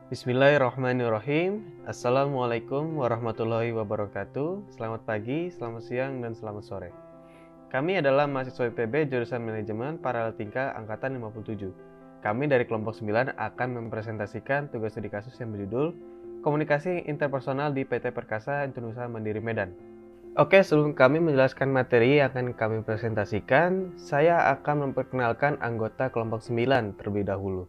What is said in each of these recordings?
Bismillahirrahmanirrahim. Assalamualaikum warahmatullahi wabarakatuh. Selamat pagi, selamat siang, dan selamat sore. Kami adalah mahasiswa IPB jurusan Manajemen Paraleltingka Angkatan 57. Kami dari kelompok 9 akan mempresentasikan tugas studi kasus yang berjudul Komunikasi Interpersonal di PT Perkasa Indonesia Mandiri Medan. Oke, sebelum kami menjelaskan materi yang akan kami presentasikan, saya akan memperkenalkan anggota kelompok 9 terlebih dahulu.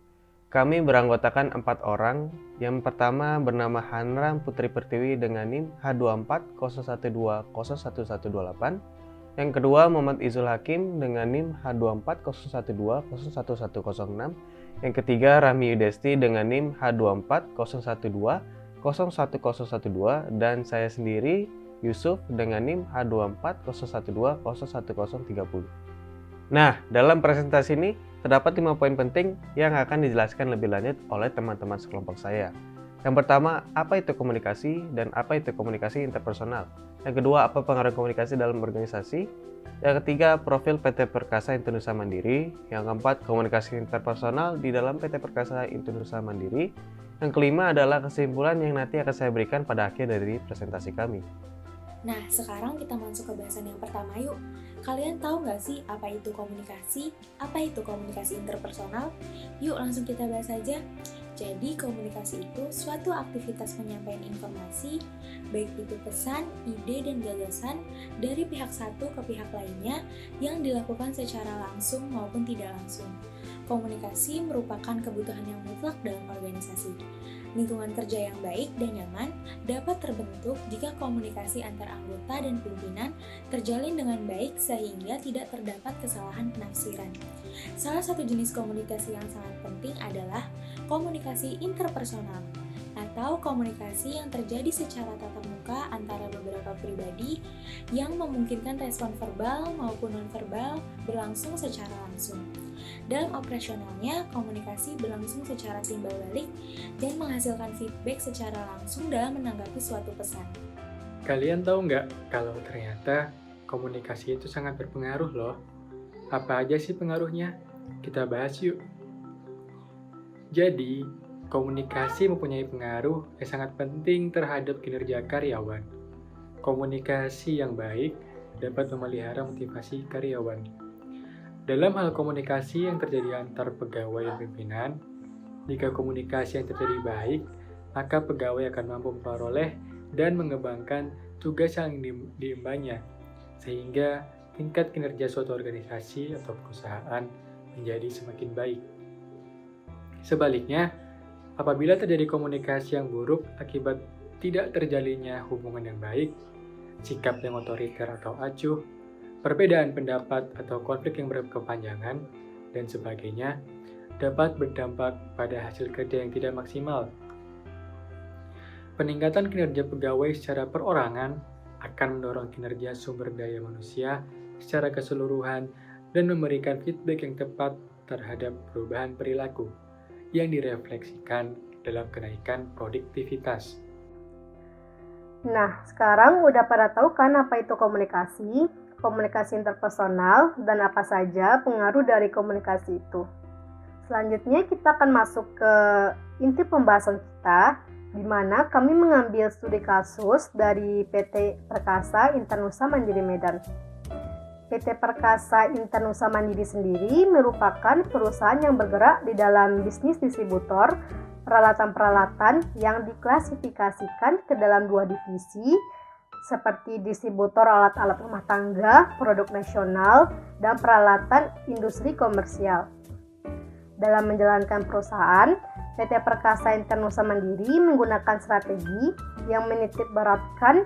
Kami beranggotakan 4 orang. Yang pertama bernama Hanram Putri Pertiwi dengan NIM H2401201128. Yang kedua Muhammad Izul Hakim dengan NIM H2401201106. Yang ketiga Rahmi Yudesti dengan NIM H2401201112. Dan saya sendiri Yusuf dengan NIM H2401201030. Nah, dalam presentasi ini terdapat 5 poin penting yang akan dijelaskan lebih lanjut oleh teman-teman sekelompok saya. Yang pertama, apa itu komunikasi dan apa itu komunikasi interpersonal. Yang kedua, apa pengaruh komunikasi dalam organisasi. Yang ketiga, profil PT Perkasa Indonesia Mandiri. Yang keempat, komunikasi interpersonal di dalam PT Perkasa Indonesia Mandiri. Yang kelima adalah kesimpulan yang nanti akan saya berikan pada akhir dari presentasi kami. Nah, sekarang kita masuk ke bahasan yang pertama yuk. Kalian tahu nggak sih apa itu komunikasi? Apa itu komunikasi interpersonal? Yuk langsung kita bahas aja. Jadi, komunikasi itu suatu aktivitas penyampaian informasi, baik itu pesan, ide, dan gagasan dari pihak satu ke pihak lainnya yang dilakukan secara langsung maupun tidak langsung. Komunikasi merupakan kebutuhan yang mutlak dalam organisasi. Lingkungan kerja yang baik dan nyaman dapat terbentuk jika komunikasi antar anggota dan pimpinan terjalin dengan baik sehingga tidak terdapat kesalahan penafsiran. Salah satu jenis komunikasi yang sangat penting adalah komunikasi interpersonal atau komunikasi yang terjadi secara tatap muka antara beberapa pribadi yang memungkinkan respon verbal maupun nonverbal berlangsung secara langsung. Dalam operasionalnya, komunikasi berlangsung secara timbal balik dan menghasilkan feedback secara langsung dalam menanggapi suatu pesan. Kalian tahu nggak kalau ternyata komunikasi itu sangat berpengaruh loh? Apa aja sih pengaruhnya? Kita bahas yuk. Jadi, komunikasi mempunyai pengaruh yang sangat penting terhadap kinerja karyawan. Komunikasi yang baik dapat memelihara motivasi karyawan. Dalam hal komunikasi yang terjadi antar pegawai dan pimpinan, jika komunikasi yang terjadi baik, maka pegawai akan mampu memperoleh dan mengembangkan tugas yang diembannya, sehingga tingkat kinerja suatu organisasi atau perusahaan menjadi semakin baik. Sebaliknya, apabila terjadi komunikasi yang buruk akibat tidak terjalinnya hubungan yang baik, sikap yang otoriter atau acuh, perbedaan pendapat atau konflik yang berkepanjangan, dan sebagainya, dapat berdampak pada hasil kerja yang tidak maksimal. Peningkatan kinerja pegawai secara perorangan akan mendorong kinerja sumber daya manusia secara keseluruhan dan memberikan feedback yang tepat terhadap perubahan perilaku yang direfleksikan dalam kenaikan produktivitas. Nah, sekarang udah pada tahu kan apa itu komunikasi interpersonal, dan apa saja pengaruh dari komunikasi itu. Selanjutnya kita akan masuk ke inti pembahasan kita, di mana kami mengambil studi kasus dari PT Perkasa Indonesia Mandiri Medan. PT Perkasa Indonesia Mandiri sendiri merupakan perusahaan yang bergerak di dalam bisnis distributor peralatan-peralatan yang diklasifikasikan ke dalam 2 divisi, seperti distributor alat-alat rumah tangga, produk nasional, dan peralatan industri komersial. Dalam menjalankan perusahaan, PT Perkasa Indonesia Mandiri menggunakan strategi yang menitik beratkan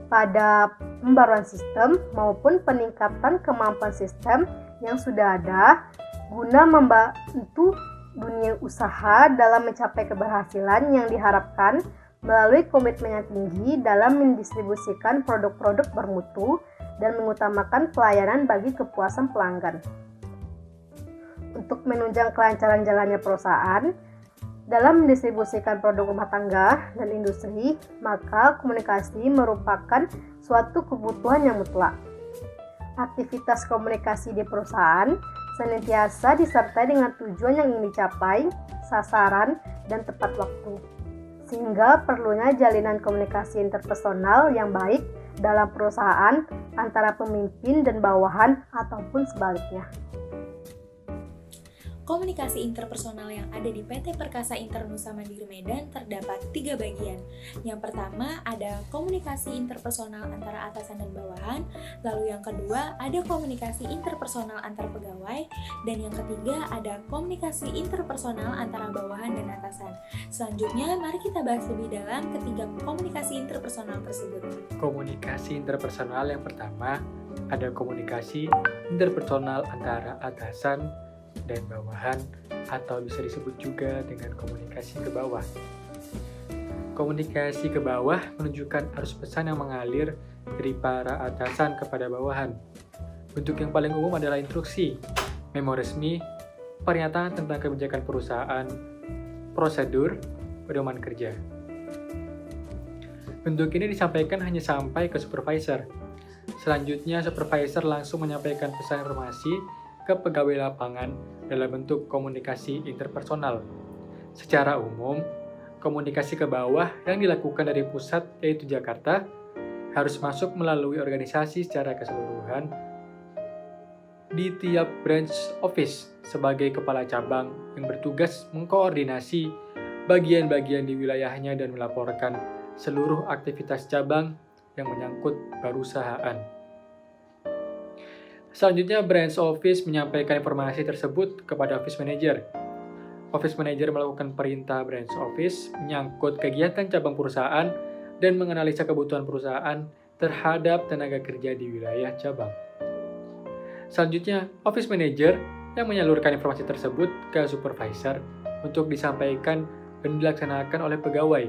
pada pembaruan sistem maupun peningkatan kemampuan sistem yang sudah ada guna membantu dunia usaha dalam mencapai keberhasilan yang diharapkan melalui komitmen yang tinggi dalam mendistribusikan produk-produk bermutu dan mengutamakan pelayanan bagi kepuasan pelanggan. Untuk menunjang kelancaran jalannya perusahaan dalam mendistribusikan produk rumah tangga dan industri, maka komunikasi merupakan suatu kebutuhan yang mutlak. Aktivitas komunikasi di perusahaan senantiasa disertai dengan tujuan yang ingin dicapai, sasaran, dan tepat waktu. Sehingga perlunya jalinan komunikasi interpersonal yang baik dalam perusahaan antara pemimpin dan bawahan ataupun sebaliknya. Komunikasi interpersonal yang ada di PT Perkasa Internusa Mandiri Medan terdapat 3 bagian. Yang pertama ada komunikasi interpersonal antara atasan dan bawahan, lalu yang kedua ada komunikasi interpersonal antar pegawai, dan yang ketiga ada komunikasi interpersonal antara bawahan dan atasan. Selanjutnya mari kita bahas lebih dalam ketiga komunikasi interpersonal tersebut. Komunikasi interpersonal yang pertama ada komunikasi interpersonal antara atasan dan bawahan, atau bisa disebut juga dengan komunikasi ke bawah. Komunikasi ke bawah menunjukkan arus pesan yang mengalir dari para atasan kepada bawahan. Bentuk yang paling umum adalah instruksi, memo resmi, pernyataan tentang kebijakan perusahaan, prosedur, pedoman kerja. Bentuk ini disampaikan hanya sampai ke supervisor. Selanjutnya, supervisor langsung menyampaikan pesan informasi ke pegawai lapangan dalam bentuk komunikasi interpersonal. Secara umum, komunikasi ke bawah yang dilakukan dari pusat, yaitu Jakarta, harus masuk melalui organisasi secara keseluruhan di tiap branch office sebagai kepala cabang yang bertugas mengkoordinasi bagian-bagian di wilayahnya dan melaporkan seluruh aktivitas cabang yang menyangkut perusahaan. Selanjutnya, branch office menyampaikan informasi tersebut kepada office manager. Office manager melakukan perintah branch office menyangkut kegiatan cabang perusahaan dan menganalisa kebutuhan perusahaan terhadap tenaga kerja di wilayah cabang. Selanjutnya, office manager yang menyalurkan informasi tersebut ke supervisor untuk disampaikan dan dilaksanakan oleh pegawai.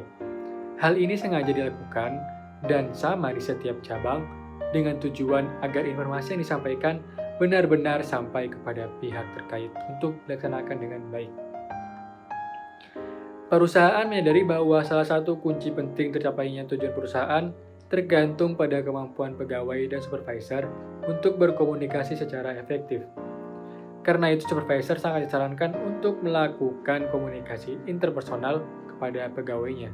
Hal ini sengaja dilakukan dan sama di setiap cabang, dengan tujuan agar informasi yang disampaikan benar-benar sampai kepada pihak terkait untuk dilaksanakan dengan baik. Perusahaan menyadari bahwa salah satu kunci penting tercapainya tujuan perusahaan tergantung pada kemampuan pegawai dan supervisor untuk berkomunikasi secara efektif. Karena itu, supervisor sangat disarankan untuk melakukan komunikasi interpersonal kepada pegawainya.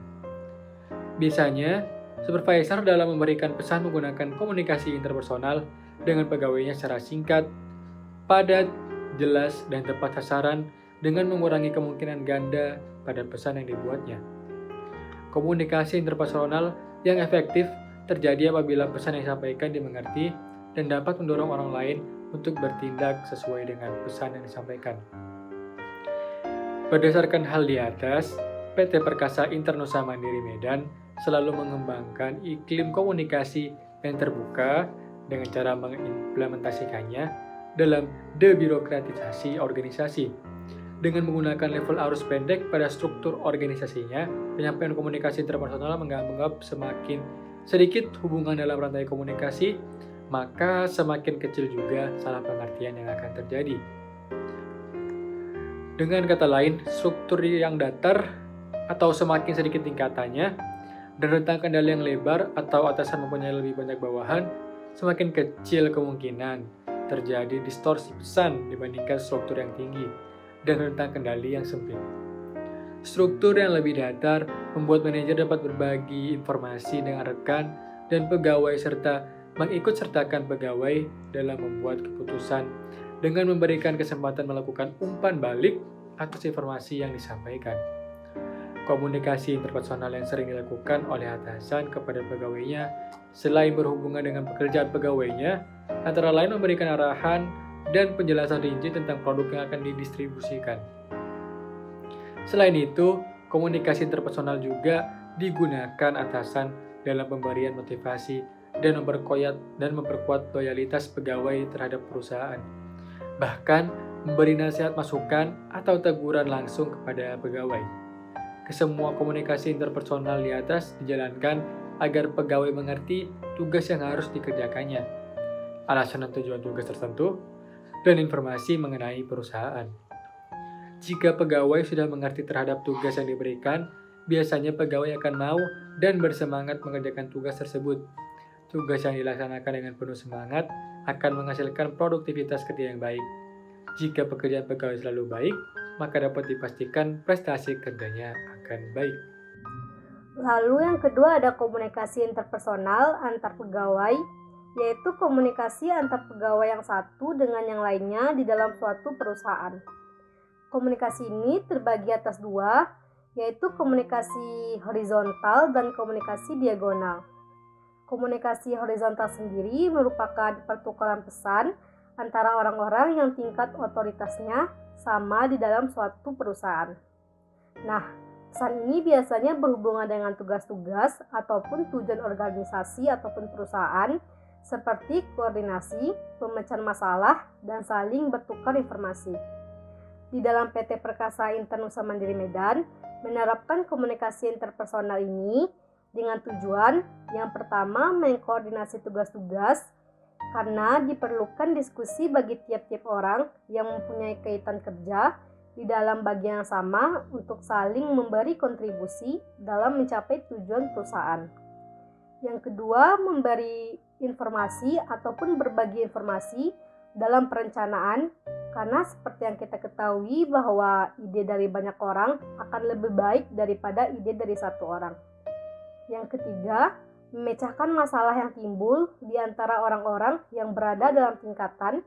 Biasanya, supervisor dalam memberikan pesan menggunakan komunikasi interpersonal dengan pegawainya secara singkat, padat, jelas, dan tepat sasaran dengan mengurangi kemungkinan ganda pada pesan yang dibuatnya. Komunikasi interpersonal yang efektif terjadi apabila pesan yang disampaikan dimengerti dan dapat mendorong orang lain untuk bertindak sesuai dengan pesan yang disampaikan. Berdasarkan hal di atas, PT Perkasa Internusa Mandiri Medan selalu mengembangkan iklim komunikasi yang terbuka dengan cara mengimplementasikannya dalam debirokratisasi organisasi. Dengan menggunakan level arus pendek pada struktur organisasinya, penyampaian komunikasi interpersonal menganggap semakin sedikit hubungan dalam rantai komunikasi, maka semakin kecil juga salah pengertian yang akan terjadi. Dengan kata lain, struktur yang datar atau semakin sedikit tingkatannya, dan rentang kendali yang lebar atau atasan mempunyai lebih banyak bawahan, semakin kecil kemungkinan terjadi distorsi pesan dibandingkan struktur yang tinggi dan rentang kendali yang sempit. Struktur yang lebih datar membuat manajer dapat berbagi informasi dengan rekan dan pegawai serta mengikut sertakan pegawai dalam membuat keputusan dengan memberikan kesempatan melakukan umpan balik atas informasi yang disampaikan. Komunikasi interpersonal yang sering dilakukan oleh atasan kepada pegawainya selain berhubungan dengan pekerjaan pegawainya, antara lain memberikan arahan dan penjelasan rinci tentang produk yang akan didistribusikan. Selain itu, komunikasi interpersonal juga digunakan atasan dalam pemberian motivasi dan memperkuat loyalitas pegawai terhadap perusahaan. Bahkan, memberi nasihat masukan atau teguran langsung kepada pegawai. Kesemua komunikasi interpersonal di atas dijalankan agar pegawai mengerti tugas yang harus dikerjakannya, alasan dan tujuan tugas tertentu, dan informasi mengenai perusahaan. Jika pegawai sudah mengerti terhadap tugas yang diberikan, biasanya pegawai akan mau dan bersemangat mengerjakan tugas tersebut. Tugas yang dilaksanakan dengan penuh semangat akan menghasilkan produktivitas kerja yang baik. Jika pekerjaan pegawai selalu baik, maka dapat dipastikan prestasi kerjanya akan baik. Lalu yang kedua ada komunikasi interpersonal antar pegawai, yaitu komunikasi antar pegawai yang satu dengan yang lainnya di dalam suatu perusahaan. Komunikasi ini terbagi atas dua, yaitu komunikasi horizontal dan komunikasi diagonal. Komunikasi horizontal sendiri merupakan pertukaran pesan antara orang-orang yang tingkat otoritasnya sama di dalam suatu perusahaan. Nah, pesan ini biasanya berhubungan dengan tugas-tugas ataupun tujuan organisasi ataupun perusahaan seperti koordinasi, pemecahan masalah, dan saling bertukar informasi. Di dalam PT Perkasa Internusa Mandiri Medan, menerapkan komunikasi interpersonal ini dengan tujuan yang pertama mengkoordinasi tugas-tugas karena diperlukan diskusi bagi tiap-tiap orang yang mempunyai kaitan kerja di dalam bagian yang sama untuk saling memberi kontribusi dalam mencapai tujuan perusahaan. Yang kedua, memberi informasi ataupun berbagi informasi dalam perencanaan karena seperti yang kita ketahui bahwa ide dari banyak orang akan lebih baik daripada ide dari satu orang. Yang ketiga, memecahkan masalah yang timbul di antara orang-orang yang berada dalam tingkatan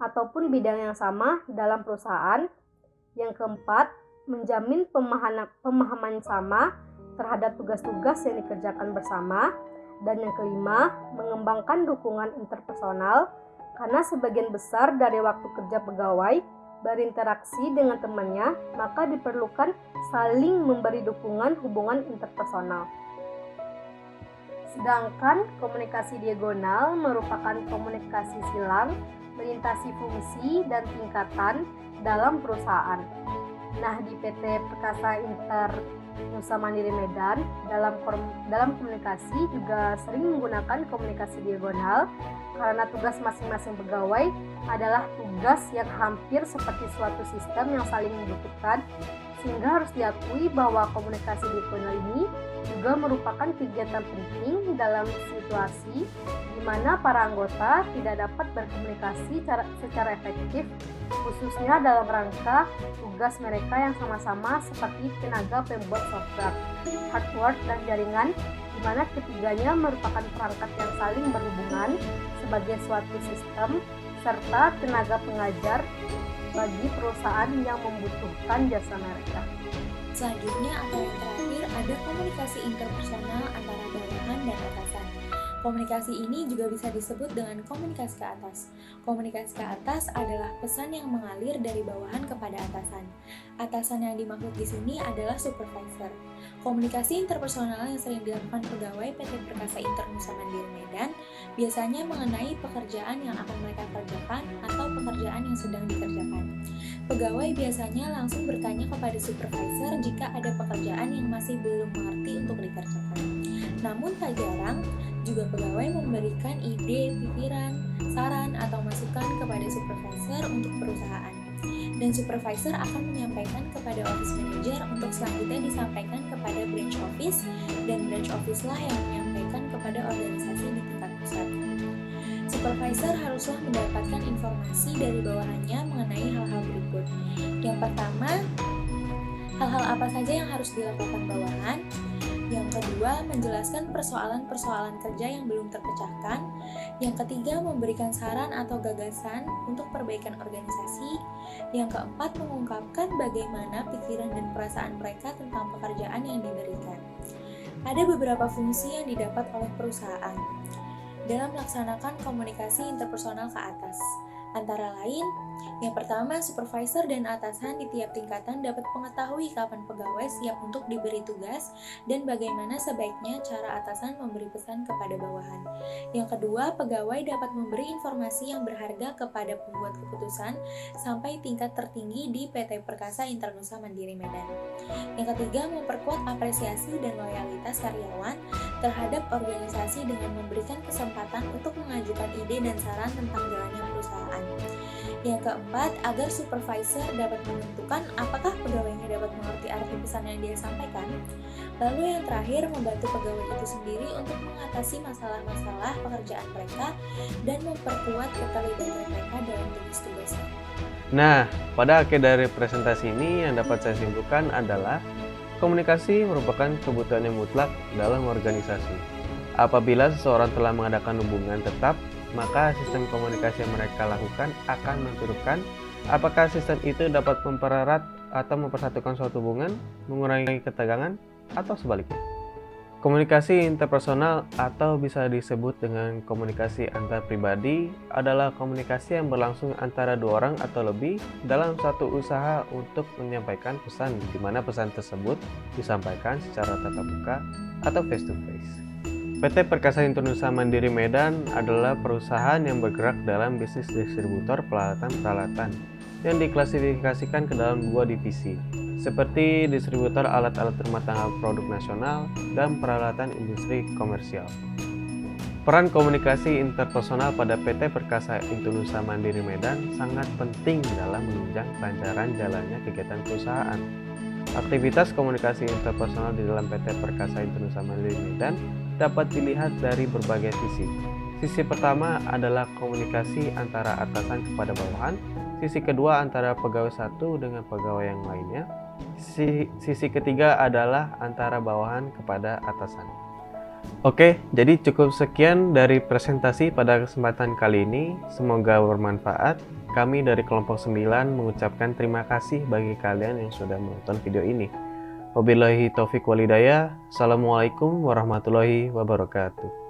ataupun bidang yang sama dalam perusahaan. Yang keempat, menjamin pemahaman sama terhadap tugas-tugas yang dikerjakan bersama. Dan yang kelima, mengembangkan dukungan interpersonal karena sebagian besar dari waktu kerja pegawai berinteraksi dengan temannya, maka diperlukan saling memberi dukungan hubungan interpersonal. Sedangkan komunikasi diagonal merupakan komunikasi silang melintasi fungsi dan tingkatan dalam perusahaan. Nah, di PT Perkasa Internusa Mandiri Medan dalam komunikasi juga sering menggunakan komunikasi diagonal karena tugas masing-masing pegawai adalah tugas yang hampir seperti suatu sistem yang saling membutuhkan, sehingga harus diakui bahwa komunikasi diagonal ini juga merupakan kegiatan penting dalam situasi di mana para anggota tidak dapat berkomunikasi secara efektif, khususnya dalam rangka tugas mereka yang sama-sama seperti tenaga pembuat software, hardware, dan jaringan, di mana ketiganya merupakan perangkat yang saling berhubungan sebagai suatu sistem serta tenaga pengajar bagi perusahaan yang membutuhkan jasa mereka. Selanjutnya atau yang terakhir ada komunikasi interpersonal antara bawahan dan atasan. Komunikasi ini juga bisa disebut dengan komunikasi ke atas. Komunikasi ke atas adalah pesan yang mengalir dari bawahan kepada atasan. Atasan yang dimaksud di sini adalah supervisor. Komunikasi interpersonal yang sering dilakukan pegawai PT Perkasa Internusa Mandiri Medan biasanya mengenai pekerjaan yang akan mereka kerjakan atau pekerjaan yang sedang dikerjakan. Pegawai biasanya langsung bertanya kepada supervisor jika ada pekerjaan yang masih belum mengerti untuk dikerjakan. Namun tak jarang juga pegawai memberikan ide, pikiran, saran, atau masukan kepada supervisor untuk perusahaan. Dan supervisor akan menyampaikan kepada office manager untuk selanjutnya disampaikan kepada branch office, dan branch office lah yang menyampaikan kepada organisasi di tingkat pusat. Supervisor haruslah mendapatkan informasi dari bawahannya mengenai hal-hal berikut. Yang pertama, hal-hal apa saja yang harus dilakukan bawahan. Yang kedua, menjelaskan persoalan-persoalan kerja yang belum terpecahkan. Yang ketiga, memberikan saran atau gagasan untuk perbaikan organisasi. Yang keempat, mengungkapkan bagaimana pikiran dan perasaan mereka tentang pekerjaan yang diberikan. Ada beberapa fungsi yang didapat oleh perusahaan dalam melaksanakan komunikasi interpersonal ke atas. Antara lain, yang pertama, supervisor dan atasan di tiap tingkatan dapat mengetahui kapan pegawai siap untuk diberi tugas dan bagaimana sebaiknya cara atasan memberi pesan kepada bawahan. Yang kedua, pegawai dapat memberi informasi yang berharga kepada pembuat keputusan sampai tingkat tertinggi di PT Perkasa Internusa Mandiri Medan. Yang ketiga, memperkuat apresiasi dan loyalitas karyawan terhadap organisasi dengan memberikan kesempatan untuk mengajukan ide dan saran tentang jalannya perusahaan. Yang keempat, agar supervisor dapat menentukan apakah pegawainya dapat mengerti arti pesan yang dia sampaikan. Lalu yang terakhir, membantu pegawai itu sendiri untuk mengatasi masalah-masalah pekerjaan mereka dan memperkuat keterlibatan mereka dalam tugas-tugasnya. Nah, pada akhir dari presentasi ini yang dapat saya simpulkan adalah komunikasi merupakan kebutuhan yang mutlak dalam organisasi. Apabila seseorang telah mengadakan hubungan tetap, maka sistem komunikasi yang mereka lakukan akan menentukan apakah sistem itu dapat mempererat atau mempersatukan suatu hubungan, mengurangi ketegangan, atau sebaliknya. Komunikasi interpersonal atau bisa disebut dengan komunikasi antar pribadi adalah komunikasi yang berlangsung antara dua orang atau lebih dalam satu usaha untuk menyampaikan pesan, di mana pesan tersebut disampaikan secara tatap muka atau face to face. PT Perkasa Indonesia Mandiri Medan adalah perusahaan yang bergerak dalam bisnis distributor peralatan-peralatan yang diklasifikasikan ke dalam dua divisi, seperti distributor alat-alat rumah tangga produk nasional dan peralatan industri komersial. Peran komunikasi interpersonal pada PT Perkasa Indonesia Mandiri Medan sangat penting dalam menunjang kelancaran jalannya kegiatan perusahaan. Aktivitas komunikasi interpersonal di dalam PT Perkasa Indonesia Mandiri Medan dapat dilihat dari berbagai sisi. Sisi pertama adalah komunikasi antara atasan kepada bawahan, sisi kedua antara pegawai satu dengan pegawai yang lainnya, sisi ketiga adalah antara bawahan kepada atasan. Oke, jadi cukup sekian dari presentasi pada kesempatan kali ini. Semoga bermanfaat. Kami dari kelompok 9 mengucapkan terima kasih bagi kalian yang sudah menonton video ini. Wabillahi taufik walhidayah. Assalamualaikum warahmatullahi wabarakatuh.